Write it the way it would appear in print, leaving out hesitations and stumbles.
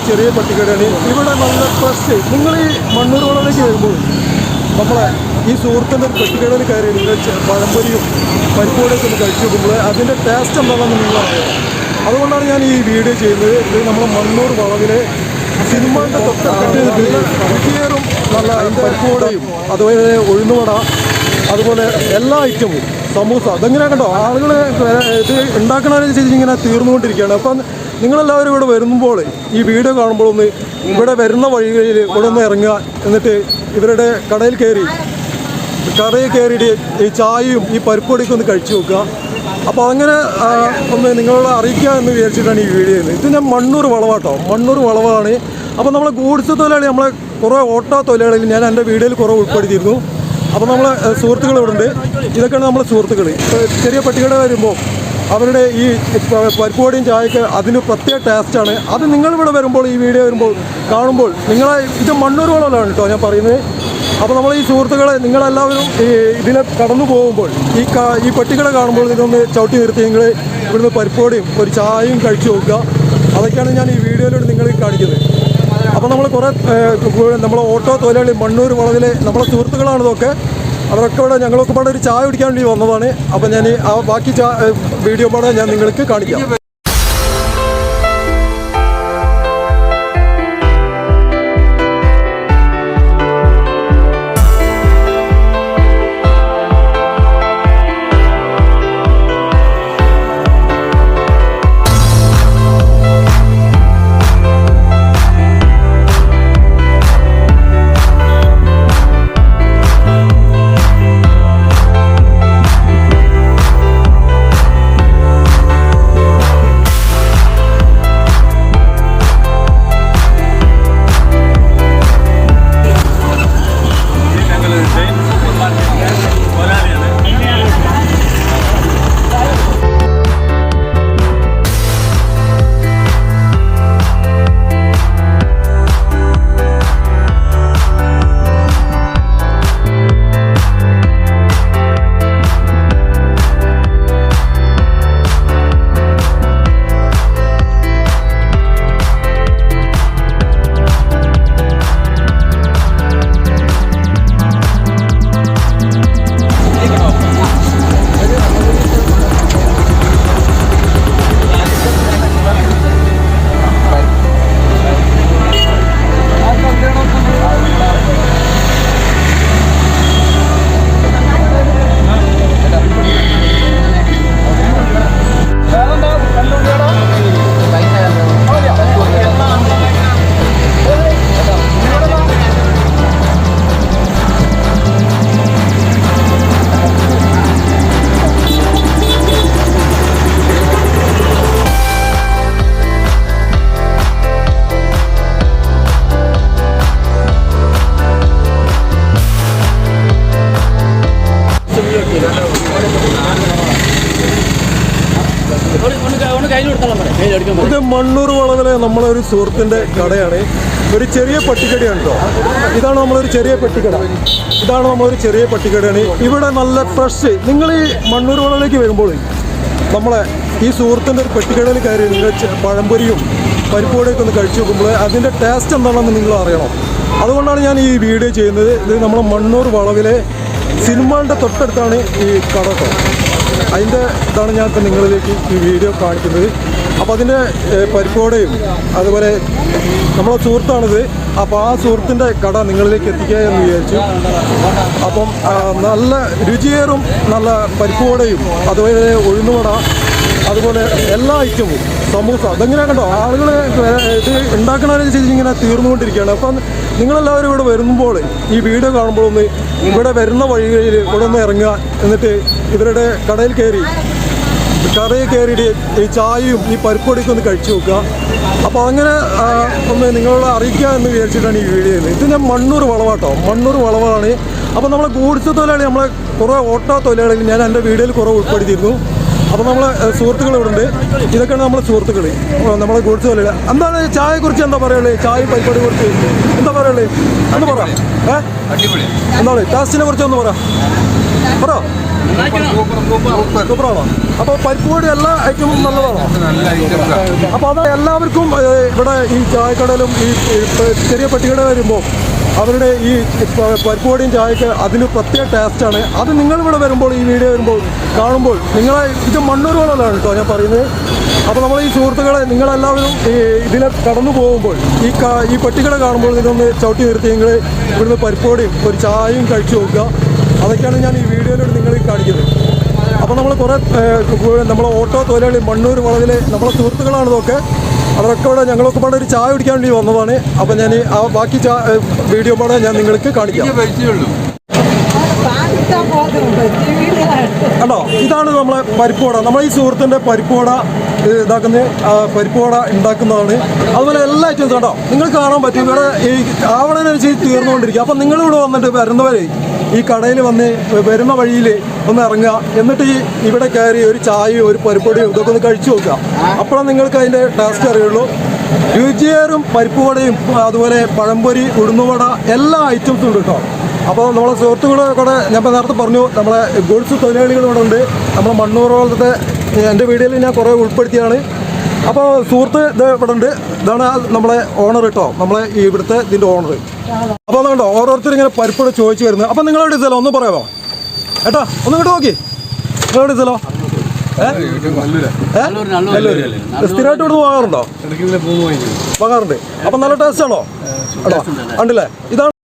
ചെറിയ പട്ടികടയാണ്. ഇവിടെ നല്ല ഫ്രഷ്. നിങ്ങൾ ഈ മണ്ണൂർ വളവിലേക്ക് വരുമ്പോൾ നമ്മളെ ഈ സുഹൃത്തിൻ്റെ ഒരു പെട്ടിക്കടയിൽ കയറി നിങ്ങൾ പഴംപൊരിയും പരിപ്പോടെയൊക്കെ ഒന്ന് കഴിച്ചു നോക്കുമ്പോൾ അതിൻ്റെ ടേസ്റ്റ് എന്താണെന്ന് നിങ്ങൾ അറിയാം. അതുകൊണ്ടാണ് ഞാൻ ഈ വീഡിയോ ചെയ്യുന്നത്. ഇത് നമ്മൾ മണ്ണൂർ വളവിലെ സിനിമയുടെ തൊട്ടടുത്ത് രുചിയേറും നല്ല പരിപ്പോടെയും അതുപോലെ ഉഴുന്നുവട അതുപോലെ എല്ലാ ഐറ്റവും സമൂസ അതെങ്ങനെ കണ്ടോ ആളുകൾ ഇത് ഉണ്ടാക്കണതിനനുസരിച്ച് ഇങ്ങനെ തീർന്നുകൊണ്ടിരിക്കുകയാണ്. അപ്പം നിങ്ങളെല്ലാവരും ഇവിടെ വരുമ്പോൾ ഈ വീഡിയോ കാണുമ്പോൾ ഒന്ന് ഇവിടെ വരുന്ന വഴികളിൽ ഇവിടെ ഒന്ന് ഇറങ്ങുക. എന്നിട്ട് ഇവരുടെ കടയിൽ കയറിയിട്ട് ഈ ചായയും ഈ പരിപ്പൊടിയൊക്കെ ഒന്ന് കഴിച്ചു നോക്കുക. അപ്പോൾ അങ്ങനെ ഒന്ന് നിങ്ങളോട് അറിയിക്കുക എന്ന് വിചാരിച്ചിട്ടാണ് ഈ വീഡിയോ ചെയ്യുന്നത്. ഇത് ഞാൻ മണ്ണൂർ വളവാട്ടോ, മണ്ണൂർ വളവാണ്. അപ്പോൾ നമ്മളെ ഗൂഡ്സ് തൊഴിലാളി നമ്മളെ കുറേ ഓട്ടോ തൊഴിലാളികൾ ഞാൻ എൻ്റെ വീഡിയോയിൽ കുറേ ഉൾപ്പെടുത്തിയിരുന്നു. അപ്പോൾ നമ്മളെ സുഹൃത്തുക്കൾ ഇവിടെ ഉണ്ട്. ഇതൊക്കെയാണ് നമ്മളെ സുഹൃത്തുക്കൾ. ചെറിയ പട്ടികട വരുമ്പോൾ അവരുടെ ഈ പരിപ്പുവടയും ചായക്ക് അതിന് പ്രത്യേക ടേസ്റ്റാണ്. അത് നിങ്ങളിവിടെ വരുമ്പോൾ ഈ വീഡിയോ വരുമ്പോൾ കാണുമ്പോൾ നിങ്ങളെ ഇത് മണ്ണൂർ വളമാണ് കേട്ടോ ഞാൻ പറയുന്നത്. അപ്പോൾ നമ്മൾ ഈ സുഹൃത്തുക്കളെ നിങ്ങളെല്ലാവരും ഇതിനെ കടന്നു പോകുമ്പോൾ ഈ പട്ടികട കാണുമ്പോൾ ഇതൊന്ന് ചവിട്ടി നിർത്തി നിങ്ങൾ ഇവിടുന്ന് പരിപ്പുവടയും ഒരു ചായയും കഴിച്ചു നോക്കുക. അതൊക്കെയാണ് ഞാൻ ഈ വീഡിയോയിലൂടെ നിങ്ങൾക്ക് കാണിക്കുന്നത്. അപ്പോൾ നമ്മൾ കുറേ നമ്മളെ ഓട്ടോ തൊഴിലാളി മണ്ണൂർ വളവിലെ നമ്മളെ സുഹൃത്തുക്കളാണ് ഇതൊക്കെ. അവരൊക്കെ ഇവിടെ ഞങ്ങളൊക്കെ പാടെ ഒരു ചായ കുടിക്കാൻ വേണ്ടി വന്നതാണ്. അപ്പോൾ ഞാൻ ആ ബാക്കി വീഡിയോ പാടെ ഞാൻ നിങ്ങൾക്ക് കാണിക്കാം. ഇത് മണ്ണൂർ വളവിലെ നമ്മളൊരു സുഹൃത്തിൻ്റെ കടയാണ്. ഒരു ചെറിയ പട്ടിക്കടയാണ് കേട്ടോ. ഇതാണ് നമ്മളൊരു ചെറിയ പട്ടിക്കടയാണ്. ഇവിടെ നല്ല ഫ്രഷ്. നിങ്ങൾ ഈ മണ്ണൂർ വളവിലേക്ക് വരുമ്പോൾ നമ്മളെ ഈ സുഹൃത്തിൻ്റെ ഒരു പെട്ടിക്കടയിൽ കയറി നിങ്ങൾ പഴംപൊരിയും പരിപ്പുവടയൊക്കെ ഒന്ന് കഴിച്ചു നോക്കുമ്പോൾ അതിൻ്റെ ടേസ്റ്റ് എന്താണെന്ന് നിങ്ങൾ അറിയണം. അതുകൊണ്ടാണ് ഞാൻ ഈ വീഡിയോ ചെയ്യുന്നത്. ഇത് നമ്മുടെ മണ്ണൂർ വളവിലെ സിനിമകളുടെ തൊട്ടടുത്താണ് ഈ കട കേട്ടോ. അതിൻ്റെ ഇതാണ് ഞാൻ ഇപ്പോൾ നിങ്ങളിലേക്ക് ഈ വീഡിയോ കാണിക്കുന്നത്. അപ്പോൾ അതിൻ്റെ പരിപ്പോടെയും അതുപോലെ നമ്മളെ സുഹൃത്താണിത്. അപ്പോൾ ആ സുഹൃത്തിൻ്റെ കട നിങ്ങളിലേക്ക് എത്തിക്കുക എന്ന് വിചാരിച്ചു. അപ്പം നല്ല രുചിയേറും നല്ല പരിപ്പോടെയും അതുപോലെ ഉഴുന്നുവട അതുപോലെ എല്ലാ ഐറ്റവും സമൂസ അതെങ്ങനെ കണ്ടോ ആളുകൾ ഇത് ഉണ്ടാക്കണതിനനുസരിച്ച് ഇങ്ങനെ തീർന്നുകൊണ്ടിരിക്കുകയാണ്. അപ്പം നിങ്ങളെല്ലാവരും ഇവിടെ വരുമ്പോൾ ഈ വീഡിയോ കാണുമ്പോൾ ഒന്ന് ഇവിടെ വരുന്ന വഴികളിൽ ഇവിടെ ഒന്ന് ഇറങ്ങുക. എന്നിട്ട് ഇവരുടെ കടയിൽ കയറിയിട്ട് ഈ ചായയും ഈ പരിപ്പൊടിയൊക്കെ ഒന്ന് കഴിച്ചു നോക്കുക. അപ്പോൾ അങ്ങനെ ഒന്ന് നിങ്ങളോട് അറിയിക്കുക എന്ന് വിചാരിച്ചിട്ടാണ് ഈ വീഡിയോ ചെയ്യുന്നത്. ഇത് ഞാൻ മണ്ണൂർ വളവാട്ടോ, മണ്ണൂർ വളവാണ്. അപ്പോൾ നമ്മളെ ഗൂഡ്സ് തൊഴിലാളി നമ്മളെ കുറേ ഓട്ടോ തൊഴിലാളികൾ ഞാൻ എൻ്റെ വീഡിയോയിൽ കുറേ ഉൾപ്പെടുത്തിയിരുന്നു. അപ്പോൾ നമ്മളെ സുഹൃത്തുക്കൾ ഇവിടെ ഉണ്ട്. ഇതൊക്കെയാണ് നമ്മളെ സുഹൃത്തുക്കൾ, നമ്മളെ ഗൂഡ്സ് തൊഴിലാളി. എന്താണ് ചായയെക്കുറിച്ച് എന്താ പറയുള്ളത്? ചായയും പരിപ്പൊടിയെ കുറിച്ച് എന്താ പറയുള്ളത്? ഒന്ന് പറ. എന്താണ് ടേസ്റ്റിനെ കുറിച്ച് ഒന്ന് പറ. സൂപ്പറാണോ? അപ്പോൾ പരിപ്പ് വട എല്ലാ ഐറ്റവും നല്ലതാണോ? അപ്പോൾ അത് എല്ലാവർക്കും ഇവിടെ ഈ ചായക്കടയിലും ഈ ചെറിയ പെട്ടിക്കട വരുമ്പോൾ അവരുടെ ഈ പരിപ്പ് വടയും ചായക്ക് അതിന് പ്രത്യേക ടേസ്റ്റാണ്. അത് നിങ്ങളിവിടെ വരുമ്പോൾ ഈ വീഡിയോ വരുമ്പോൾ കാണുമ്പോൾ നിങ്ങളെ ഇത് മണ്ണൂർ വളമാണ് കേട്ടോ ഞാൻ പറയുന്നത്. അപ്പോൾ നമ്മൾ ഈ സുഹൃത്തുക്കളെ നിങ്ങളെല്ലാവരും ഇതിനെ കടന്നു പോകുമ്പോൾ ഈ പെട്ടിക്കട കാണുമ്പോൾ ഇതൊന്ന് ചവിട്ടി നിർത്തി നിങ്ങൾ ഇവിടുന്ന് പരിപ്പ് വടയും ഒരു ചായയും കഴിച്ചു നോക്കുക. അതൊക്കെയാണ് ഞാൻ ഈ വീഡിയോയിലൂടെ നിങ്ങളെ കാണിക്കുന്നത്. അപ്പോൾ നമ്മൾ കുറേ നമ്മളെ ഓട്ടോ തൊഴിലാളി മണ്ണൂർ വളവിലെ നമ്മളെ സുഹൃത്തുക്കളാണ് ഇതൊക്കെ. അവരൊക്കെ ഇവിടെ ഞങ്ങളൊക്കെ പാടെ ഒരു ചായ കുടിക്കാൻ വേണ്ടി വന്നതാണ്. അപ്പോൾ ഞാൻ ആ ബാക്കി വീഡിയോ പാടെ ഞാൻ നിങ്ങൾക്ക് കാണിക്കാം. കണ്ടോ, ഇതാണ് നമ്മളെ പരിപ്പുവട. നമ്മളെ ഈ സുഹൃത്തിൻ്റെ പരിപ്പുവട പരിപ്പുവട ഉണ്ടാക്കുന്നതാണ്. അതുപോലെ എല്ലാ ഐറ്റംസും കണ്ടോ നിങ്ങൾക്ക് കാണാൻ പറ്റും. ഇവിടെ ഈ ആവണനുസരിച്ച് തീർന്നുകൊണ്ടിരിക്കുക. അപ്പം നിങ്ങളിവിടെ വന്നിട്ട് വരുന്നവരെ ഈ കടയിൽ വന്ന് വരുന്ന വഴിയിൽ ഒന്ന് ഇറങ്ങുക. എന്നിട്ട് ഇവിടെ കയറി ഒരു ചായയോ ഒരു പരിപ്പുവടയോ ഇതൊക്കെ ഒന്ന് കഴിച്ചു നോക്കുക. അപ്പോഴാണ് നിങ്ങൾക്ക് അതിൻ്റെ ടേസ്റ്റ് അറിയുള്ളൂ. രുചിയേറും പരിപ്പുവടയും അതുപോലെ പഴംപൊരി, ഉഴുന്നുവട എല്ലാ ഐറ്റംസും ഉണ്ട് കേട്ടോ. അപ്പോൾ നമ്മളെ സുഹൃത്തുക്കളെ കൂടെ ഞാൻ ഇപ്പോൾ നേരത്തെ പറഞ്ഞു നമ്മളെ ഗുഡ്സ് തൊഴിലാളികളിവിടെ ഉണ്ട്. നമ്മളെ മണ്ണൂർ പോലത്തെ എൻ്റെ വീഡിയോയിൽ ഞാൻ കുറേ ഉൾപ്പെടുത്തിയാണ്. അപ്പോൾ സുഹൃത്ത് ഇത് ഇവിടെ ഉണ്ട്. ഇതാണ് നമ്മളെ ഓണർ കേട്ടോ, നമ്മളെ ഇവിടുത്തെ ഇതിൻ്റെ ഓണർ. അപ്പോൾ അതുകൊണ്ട് ഓരോരുത്തർ ഇങ്ങനെ പരിപ്പോടെ ചോദിച്ചു വരുന്നത്. അപ്പോൾ നിങ്ങളുടെ സ്ഥലം ഒന്ന് പറയാമോ ഏട്ടാ? ഒന്ന് ഇങ്ങോട്ട് നോക്കി. നിങ്ങളുടെ സ്ഥലം സ്ഥിരമായിട്ട് ഇവിടുന്ന് പോകാറുണ്ടോ? പോകാറുണ്ട്. അപ്പം നല്ല ടേസ്റ്റ് ആണോ? ഉണ്ടല്ലേ? ഇതാണ്